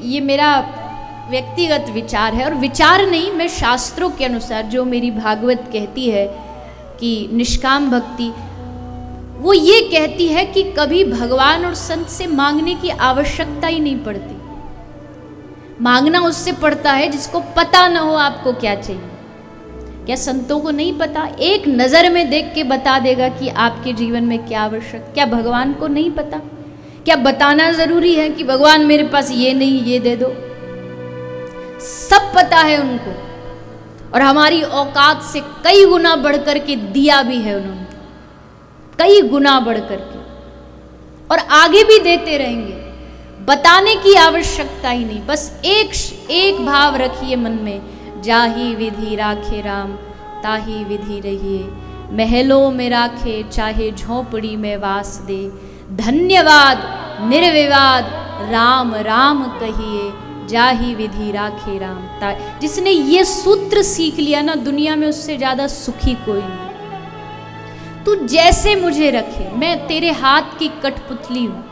ये मेरा व्यक्तिगत विचार है, और विचार नहीं, मैं शास्त्रों के अनुसार जो मेरी भागवत कहती है कि निष्काम भक्ति, वो ये कहती है कि कभी भगवान और संत से मांगने की आवश्यकता ही नहीं पड़ती। मांगना उससे पड़ता है जिसको पता ना हो आपको क्या चाहिए। क्या संतों को नहीं पता? एक नज़र में देख के बता देगा कि आपके जीवन में क्या आवश्यक। क्या भगवान को नहीं पता? क्या बताना जरूरी है कि भगवान मेरे पास ये नहीं, ये दे दो? सब पता है उनको, और हमारी औकात से कई गुना बढ़ कर के दिया भी है उन्होंने, कई गुना बढ़ कर के, और आगे भी देते रहेंगे। बताने की आवश्यकता ही नहीं, बस एक भाव रखिए मन में, जाही विधि राखे राम ताही विधि रहिए, महलों में राखे चाहे झोंपड़ी में वास दे, धन्यवाद निर्विवाद राम राम कहिए, जाही विधि राखे राम ताही। जिसने ये सूत्र सीख लिया ना, दुनिया में उससे ज्यादा सुखी कोई नहीं। तू जैसे मुझे रखे, मैं तेरे हाथ की कठपुतली हूं।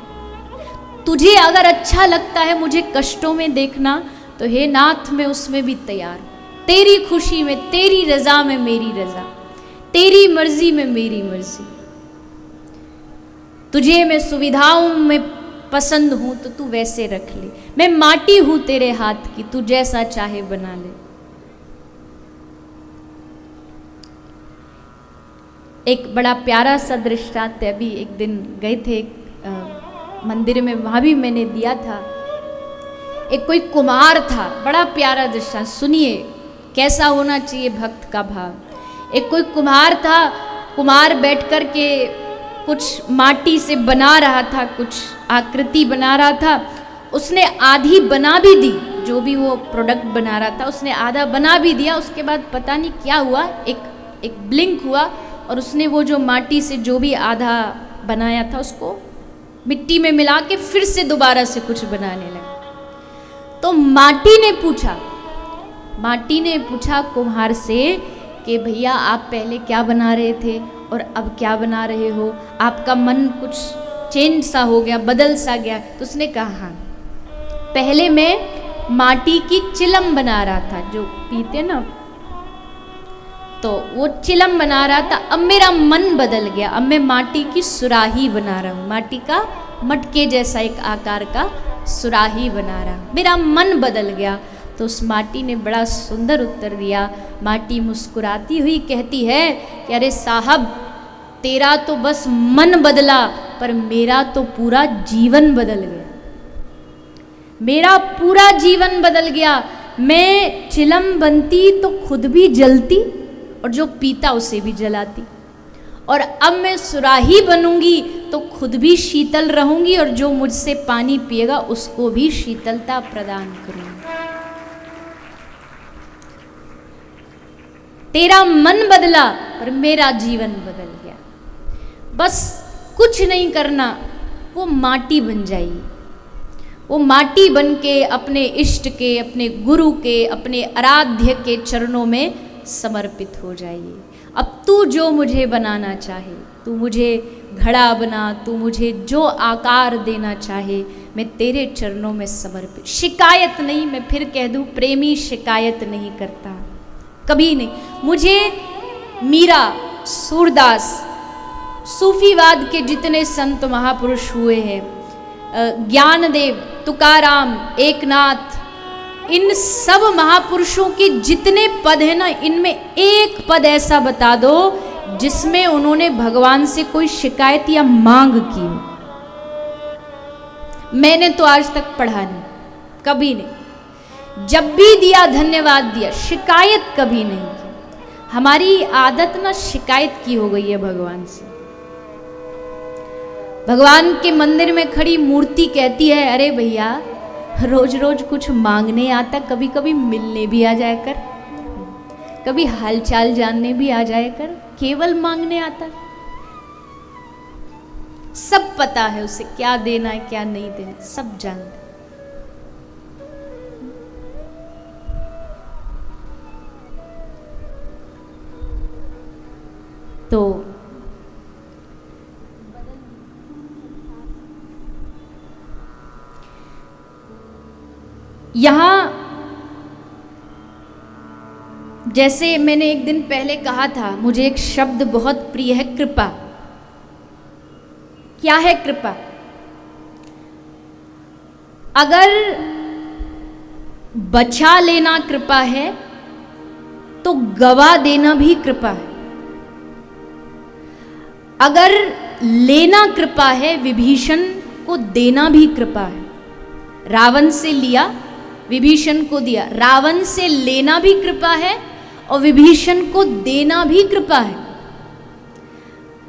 तुझे अगर अच्छा लगता है मुझे कष्टों में देखना, तो हे नाथ मैं उसमें भी तैयार हूं। तेरी खुशी में, तेरी रजा में मेरी रजा, तेरी मर्जी में मेरी मर्जी। तुझे मैं सुविधाओं में पसंद हूं तो तू वैसे रख ले। मैं माटी हूं तेरे हाथ की, तू जैसा चाहे बना ले। एक बड़ा प्यारा सा दृष्टांत है। अभी एक दिन गए थे मंदिर में, वहां भी मैंने दिया था। एक कोई कुम्हार था, बड़ा प्यारा दृष्टांत, सुनिए कैसा होना चाहिए भक्त का भाव। एक कोई कुम्हार था, कुम्हार बैठ कर के कुछ माटी से बना रहा था, कुछ आकृति बना रहा था। उसने आधी बना भी दी, जो भी वो प्रोडक्ट बना रहा था उसने आधा बना भी दिया। उसके बाद पता नहीं क्या हुआ, एक ब्लिंक हुआ, और उसने वो जो माटी से जो भी आधा बनाया था उसको मिट्टी में मिला के फिर से दोबारा से कुछ बनाने लगा। तो माटी ने पूछा कुम्हार से कि भैया आप पहले क्या बना रहे थे और अब क्या बना रहे हो? आपका मन कुछ चेंज सा हो गया, बदल सा गया? तो उसने कहा हाँ, पहले मैं माटी की चिलम बना रहा था, जो पीते ना, तो वो चिलम बना रहा था। अब मेरा मन बदल गया, अब मैं माटी की सुराही बना रहा हूँ, माटी का मटके जैसा एक आकार का सुराही बना रहा हूँ, मेरा मन बदल गया। तो उस माटी ने बड़ा सुंदर उत्तर दिया। माटी मुस्कुराती हुई कहती है कि अरे साहब, तेरा तो बस मन बदला, पर मेरा तो पूरा जीवन बदल गया। मेरा पूरा जीवन बदल गया। मैं चिलम बनती तो खुद भी जलती और जो पीता उसे भी जलाती, और अब मैं सुराही बनूंगी तो खुद भी शीतल रहूंगी और जो मुझसे पानी पिएगा उसको भी शीतलता प्रदान करूंगी। तेरा मन बदला पर मेरा जीवन बदल गया। बस कुछ नहीं करना, वो माटी बन जाइए। वो माटी बन के अपने इष्ट के, अपने गुरु के, अपने आराध्य के चरणों में समर्पित हो जाइए। अब तू जो मुझे बनाना चाहे, तू मुझे घड़ा बना, तू मुझे जो आकार देना चाहे, मैं तेरे चरणों में समर्पित। शिकायत नहीं, मैं फिर कह दूं, प्रेमी शिकायत नहीं करता, कभी नहीं। मुझे मीरा, सूरदास, सूफीवाद के जितने संत महापुरुष हुए हैं, ज्ञानदेव, तुकाराम, एकनाथ, इन सब महापुरुषों के जितने पद हैं ना, इनमें एक पद ऐसा बता दो जिसमें उन्होंने भगवान से कोई शिकायत या मांग की हो। मैंने तो आज तक पढ़ा नहीं, कभी नहीं। जब भी दिया धन्यवाद दिया, शिकायत कभी नहीं की। हमारी आदत ना शिकायत की हो गई है भगवान से। भगवान के मंदिर में खड़ी मूर्ति कहती है, अरे भैया रोज रोज कुछ मांगने आता, कभी कभी मिलने भी आ जाया कर, कभी हालचाल जानने भी आ जाया कर, केवल मांगने आता। सब पता है उसे क्या देना है क्या नहीं देना, सब जानते। तो यहाँ जैसे मैंने एक दिन पहले कहा था, मुझे एक शब्द बहुत प्रिय है, कृपा। क्या है कृपा? अगर बचा लेना कृपा है तो गवा देना भी कृपा है। अगर लेना कृपा है, विभीषण को देना भी कृपा है। रावण से लिया, विभीषण को दिया। रावण से लेना भी कृपा है और विभीषण को देना भी कृपा है।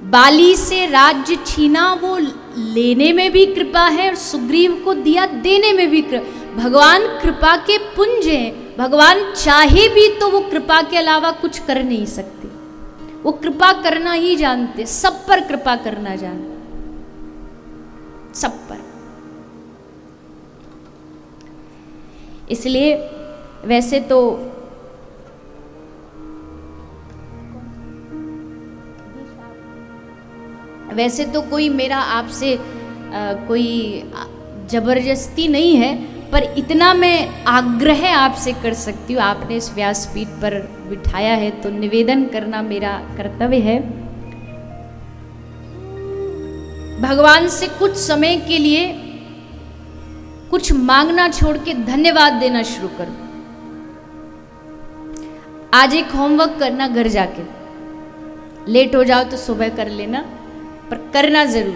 बाली से राज्य छीना, वो लेने में भी कृपा है, और सुग्रीव को दिया, देने में भी कृपा। भगवान कृपा के पुंज हैं। भगवान चाहे भी तो वो कृपा के अलावा कुछ कर नहीं सकते। वो कृपा करना ही जानते, सब पर कृपा करना जानते, सब पर। इसलिए वैसे तो कोई मेरा आपसे कोई जबरदस्ती नहीं है, पर इतना मैं आग्रह आपसे कर सकती हूँ। आपने इस व्यासपीठ पर बिठाया है तो निवेदन करना मेरा कर्तव्य है। भगवान से कुछ समय के लिए कुछ मांगना छोड़ के धन्यवाद देना शुरू करो। आज एक होमवर्क करना, घर जाके लेट हो जाओ तो सुबह कर लेना, पर करना जरूर।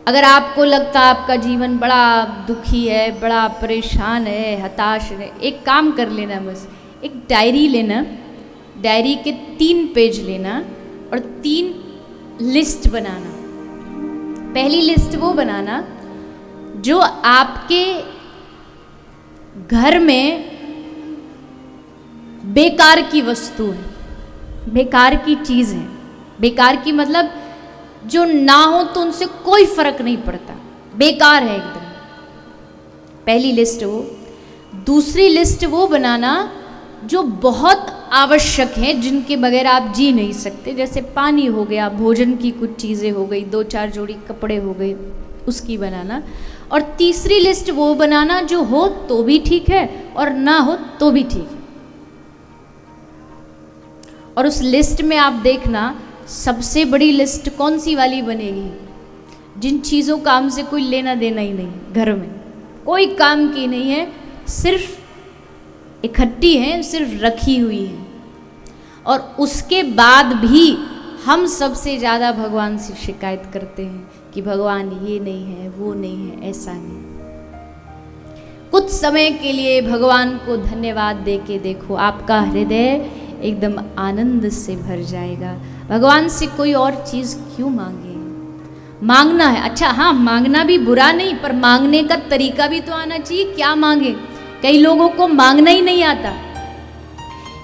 अगर आपको लगता है आपका जीवन बड़ा दुखी है, बड़ा परेशान है, हताश है, एक काम कर लेना, बस एक डायरी लेना, डायरी के 3 पेज लेना और 3 लिस्ट बनाना। पहली लिस्ट वो बनाना जो आपके घर में बेकार की वस्तु है, बेकार की चीज है। बेकार की मतलब जो ना हो तो उनसे कोई फर्क नहीं पड़ता, बेकार है एकदम। पहली लिस्ट वो। दूसरी लिस्ट वो बनाना जो बहुत आवश्यक है, जिनके बगैर आप जी नहीं सकते, जैसे पानी हो गया, भोजन की कुछ चीज़ें हो गई, 2-4 जोड़ी कपड़े हो गए, उसकी बनाना। और तीसरी लिस्ट वो बनाना जो हो तो भी ठीक है और ना हो तो भी ठीक है। और उस लिस्ट में आप देखना सबसे बड़ी लिस्ट कौन सी वाली बनेगी? जिन चीज़ों काम से कोई लेना देना ही नहीं, घर में कोई काम की नहीं है, सिर्फ इकट्ठी है, सिर्फ रखी हुई है। और उसके बाद भी हम सबसे ज़्यादा भगवान से शिकायत करते हैं कि भगवान ये नहीं है, वो नहीं है, ऐसा नहीं। कुछ समय के लिए भगवान को धन्यवाद दे के देखो, आपका हृदय एकदम आनंद से भर जाएगा। भगवान से कोई और चीज़ क्यों मांगे? मांगना है, अच्छा हाँ, मांगना भी बुरा नहीं, पर मांगने का तरीका भी तो आना चाहिए। क्या मांगे? कई लोगों को मांगना ही नहीं आता।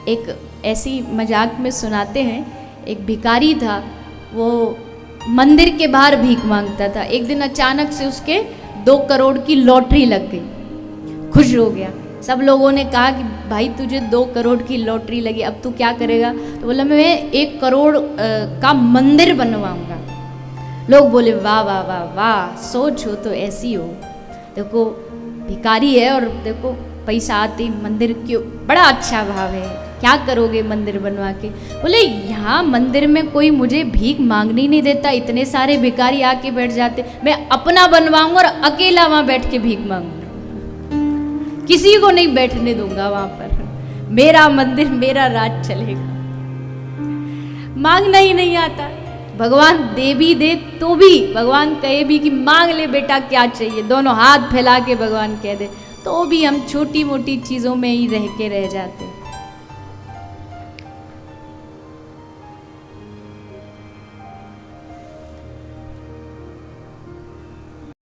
एक ऐसी मजाक में सुनाते हैं, एक भिखारी था, वो मंदिर के बाहर भीख मांगता था। एक दिन अचानक से उसके 2 करोड़ की लॉटरी लग गई, खुश हो गया। सब लोगों ने कहा कि भाई तुझे 2 करोड़ की लॉटरी लगी, अब तू क्या करेगा? तो बोला मैं 1 करोड़ का मंदिर बनवाऊंगा। लोग बोले वाह वाह वाह वाह, सोच हो तो ऐसी हो। देखो भिखारी है और देखो पैसा आते मंदिर क्यों, बड़ा अच्छा भाव है, क्या करोगे मंदिर बनवा के? बोले यहाँ मंदिर में कोई मुझे भीख मांगनी नहीं देता, इतने सारे भिखारी आके बैठ जाते, मैं अपना बनवाऊंगा और अकेला वहाँ बैठ के भीख मांगूंगा, किसी को नहीं बैठने दूंगा वहां पर, मेरा मंदिर मेरा राज चलेगा। मांगना ही नहीं आता। भगवान दे भी दे तो भी, भगवान कहे भी कि मांग ले बेटा क्या चाहिए, दोनों हाथ फैला के भगवान कह दे, तो भी हम छोटी मोटी चीज़ों में ही रह के रह जाते हैं।